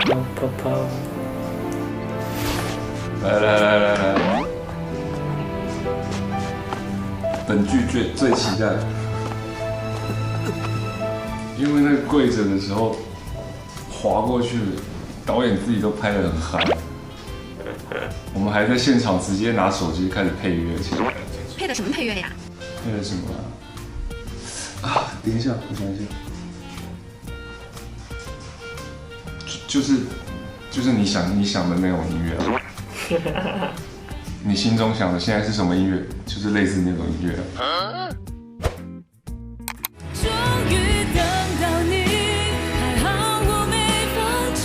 泡泡。来，本剧最期待，因为那个跪着的时候滑过去，导演自己都拍得很嗨。我们还在现场直接拿手机开始配乐起来。配的什么配乐呀？配的什么啊？等一下，我想一下。就是你想的那种音乐啊。你心中想的现在是什么音乐？就是类似那种音乐啊。终于等到你，还好我没放弃。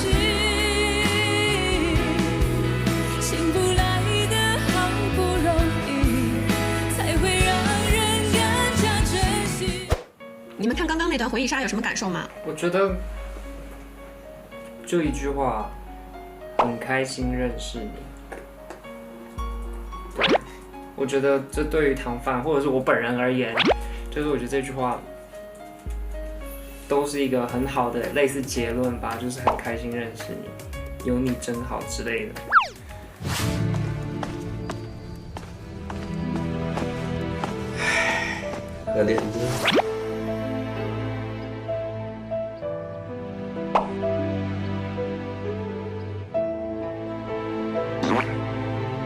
醒不来的好不容易，才会让人更加珍惜。你们看刚刚那段回忆杀有什么感受吗？我觉得就一句话，很开心认识你。对，我觉得这对于唐范或者是我本人而言，就是我觉得这句话都是一个很好的类似结论吧，就是很开心认识你，有你真好之类的。可怜的。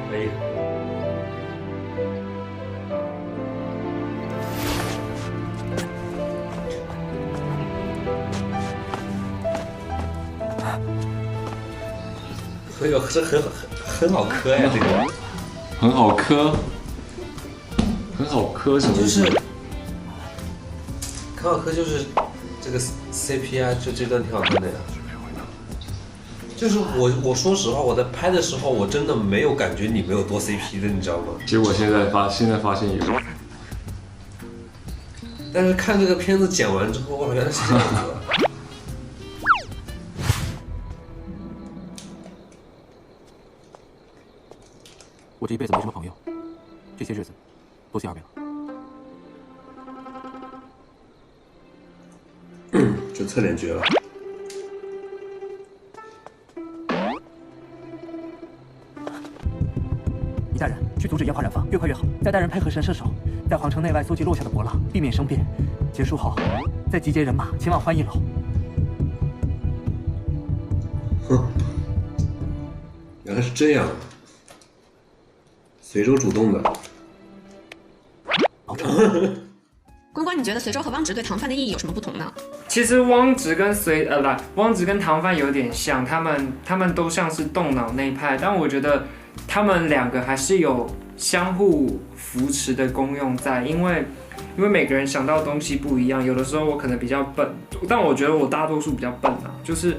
可以。哎呦，这很好磕呀，这个很好磕，很好磕什么意思？很好磕，就是这个 CP 啊，就这段挺好看的呀。就是我说实话，我在拍的时候，我真的没有感觉你们有多 CP 的，你知道吗？结果现在发现有。但是看这个片子剪完之后，哇，原来是这样子的。我这一辈子没什么朋友，这些日子多谢二位了。这侧脸绝了。你带人去阻止烟花燃放，越快越好。再带人配合神射手，在皇城内外搜集落下的博浪，避免生变。结束后，再集结人马前往欢迎楼。哼，原来是这样。随州主动的。关关，你觉得随州和汪直对唐范的意义有什么不同呢？其实汪直跟汪直跟唐范有点像，他们都像是动脑那一派，但我觉得他们两个还是有相互扶持的功用在，因为每个人想到的东西不一样，有的时候我可能比较笨，但我觉得我大多数比较笨啊，就是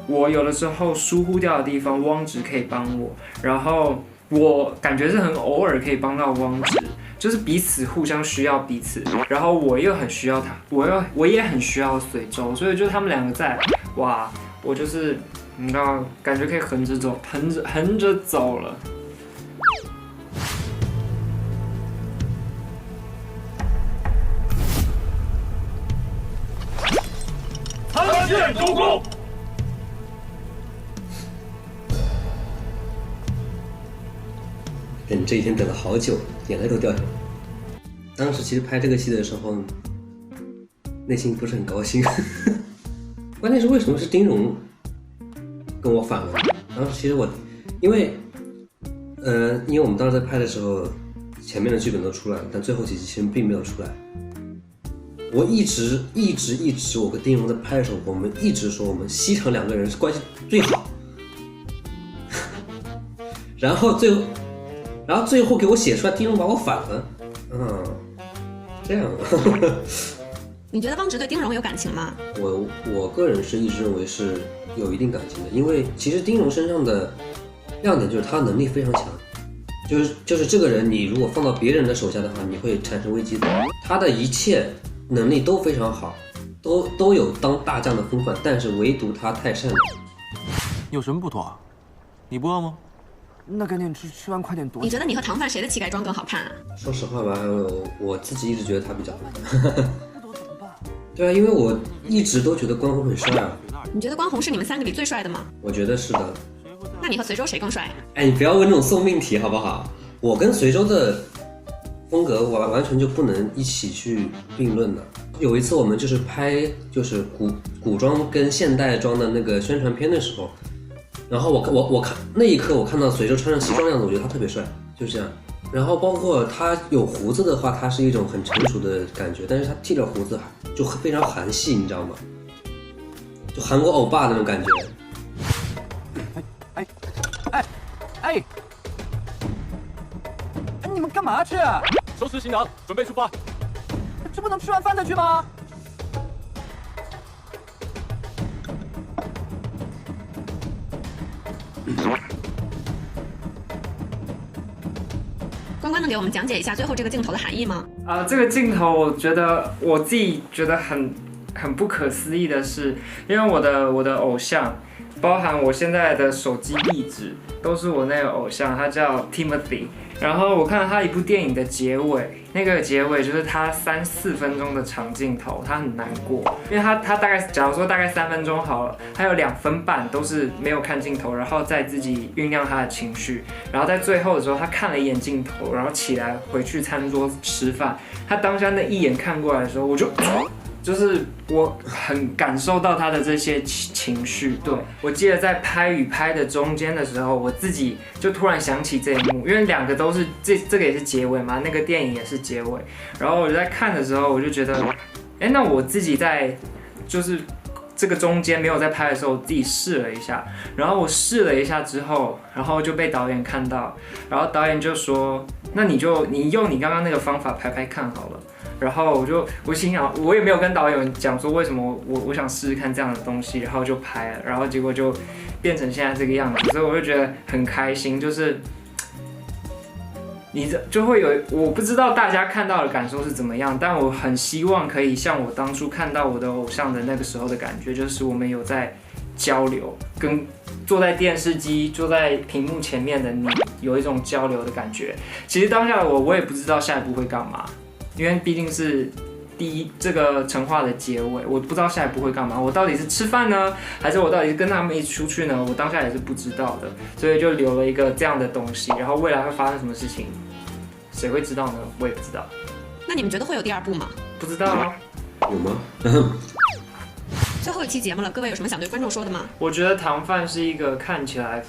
我有的时候疏忽掉的地方，汪直可以帮我，然后我感觉是很偶尔可以帮到汪直。就是彼此互相需要彼此，然后我又很需要他，我也很需要随州，所以就他们两个在，哇，我就是你知道，感觉可以横着走，横着走了。参见周公。等这一天等了好久，眼泪都掉下来。当时其实拍这个戏的时候，内心不是很高兴。关键是为什么是丁荣跟我反了？当时其实因为我们当时在拍的时候，前面的剧本都出来了，但最后几集其实并没有出来。我一直，我跟丁荣在拍的时候，我们一直说我们西厂两个人是关系最好。然后最后给我写出来，丁荣把我反了，这样。你觉得汪直对丁荣有感情吗？我个人是一直认为是有一定感情的，因为其实丁荣身上的亮点就是他能力非常强，就是这个人你如果放到别人的手下的话，你会产生危机的。他的一切能力都非常好，都有当大将的风范，但是唯独他太善良。有什么不妥啊？你不饿吗？那赶紧吃完快点躲。你觉得你和唐范谁的乞丐装更好看啊？说实话吧，我自己一直觉得他比较难。对啊，因为我一直都觉得关宏很帅啊。你觉得关宏是你们3个里最帅的吗？我觉得是的。那你和随周谁更帅？哎，你不要问这种送命题好不好？我跟随周的风格完全就不能一起去并论的。有一次我们就是拍就是古装跟现代装的那个宣传片的时候，然后我看那一刻我看到随周穿上西装的样子，我觉得他特别帅，就是这样。然后包括他有胡子的话，他是一种很成熟的感觉，但是他剃了胡子就非常韩系，你知道吗？就韩国欧巴那种感觉。哎，你们干嘛去啊？收拾行囊，准备出发。这不能吃完饭再去吗？关关能给我们讲解一下最后这个镜头的含义吗？这个镜头我觉得我自己觉得很不可思议的是，因为我的偶像，包含我现在的手机壁纸，都是我那个偶像，他叫 Timothy。然后我看到他一部电影的结尾，那个结尾就是他3-4分钟的长镜头，他很难过，因为他大概假如说大概3分钟好了，他有2分半都是没有看镜头，然后再自己酝酿他的情绪，然后在最后的时候他看了一眼镜头，然后起来回去餐桌吃饭，他当下那一眼看过来的时候，就是我很感受到他的这些情绪。对，我记得在拍与拍的中间的时候，我自己就突然想起这一幕，因为2个都是这个也是结尾嘛，那个电影也是结尾。然后我就在看的时候，我就觉得，那我自己在就是这个中间没有在拍的时候，我自己试了一下，然后我试了一下之后，然后就被导演看到，然后导演就说，那你用你刚刚那个方法拍拍看好了。然后我心想，我也没有跟导演讲说为什么我想试试看这样的东西，然后就拍了，然后结果就变成现在这个样子，所以我就觉得很开心，就是你就会有，我不知道大家看到的感受是怎么样，但我很希望可以像我当初看到我的偶像的那个时候的感觉，就是我们有在交流，跟坐在电视机、坐在屏幕前面的你有一种交流的感觉。其实当下的我也不知道下一步会干嘛。因为毕竟是这个陈话的结尾，我不知道下一步会干嘛。我到底是吃饭呢，还是我到底是跟他们一起出去呢？我当下也是不知道的，所以就留了一个这样的东西。然后未来会发生什么事情，谁会知道呢？我也不知道。那你们觉得会有第2部吗？不知道啊。有吗？最后一期节目了，各位有什么想对观众说的吗？我觉得唐范是一个看起来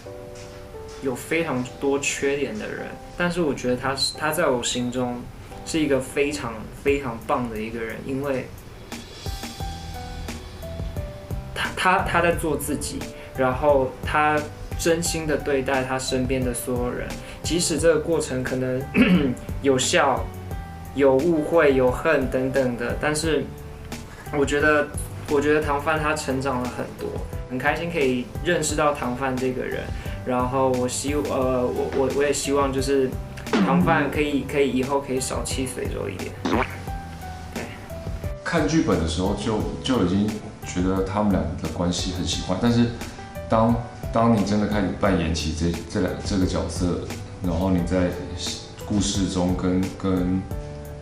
有非常多缺点的人，但是我觉得他在我心中是一个非常非常棒的一个人，因为他在做自己，然后他真心的对待他身边的所有人，即使这个过程可能有笑、有误会、有恨等等的，但是我觉得唐范他成长了很多，很开心可以认识到唐范这个人，然后我也希望就是唐范可以以后可以少气随周一点。对，看剧本的时候就已经觉得他们俩的关系很喜欢，但是当你真的开始扮演起这个角色，然后你在故事中跟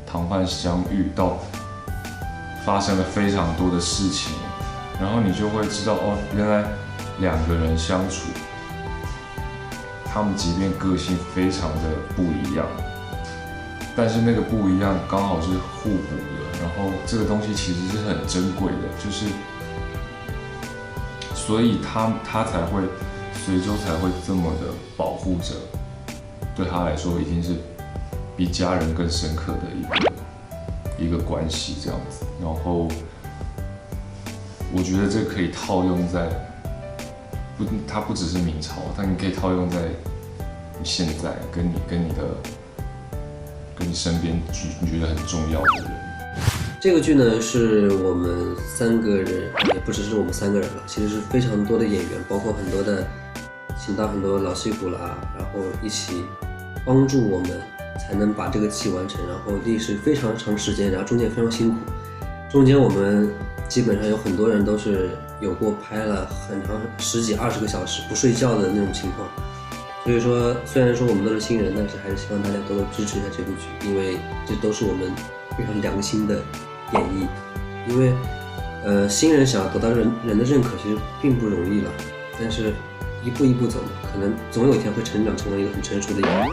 唐范相遇到，发生了非常多的事情，然后你就会知道哦，原来2个人相处。他们即便个性非常的不一样，但是那个不一样刚好是互补的，然后这个东西其实是很珍贵的，就是所以他才会随周才会这么的保护着，对他来说已经是比家人更深刻的一个关系这样子。然后我觉得这可以套用在。它不只是明朝，但你可以套用在你现在跟你身边你觉得很重要的人。这个剧呢是我们3个人，也不只是我们3个人了，其实是非常多的演员，包括很多的请到很多老戏骨啦，然后一起帮助我们才能把这个戏完成，然后历时非常长时间，然后中间非常辛苦，中间我们基本上有很多人都是有过拍了很长10几20个小时不睡觉的那种情况，所以说虽然说我们都是新人，但是还是希望大家多多支持一下这部剧，因为这都是我们非常良心的演绎。因为新人想要得到人的认可，其实并不容易了。但是一步一步走，可能总有一天会成长成为一个很成熟的演员。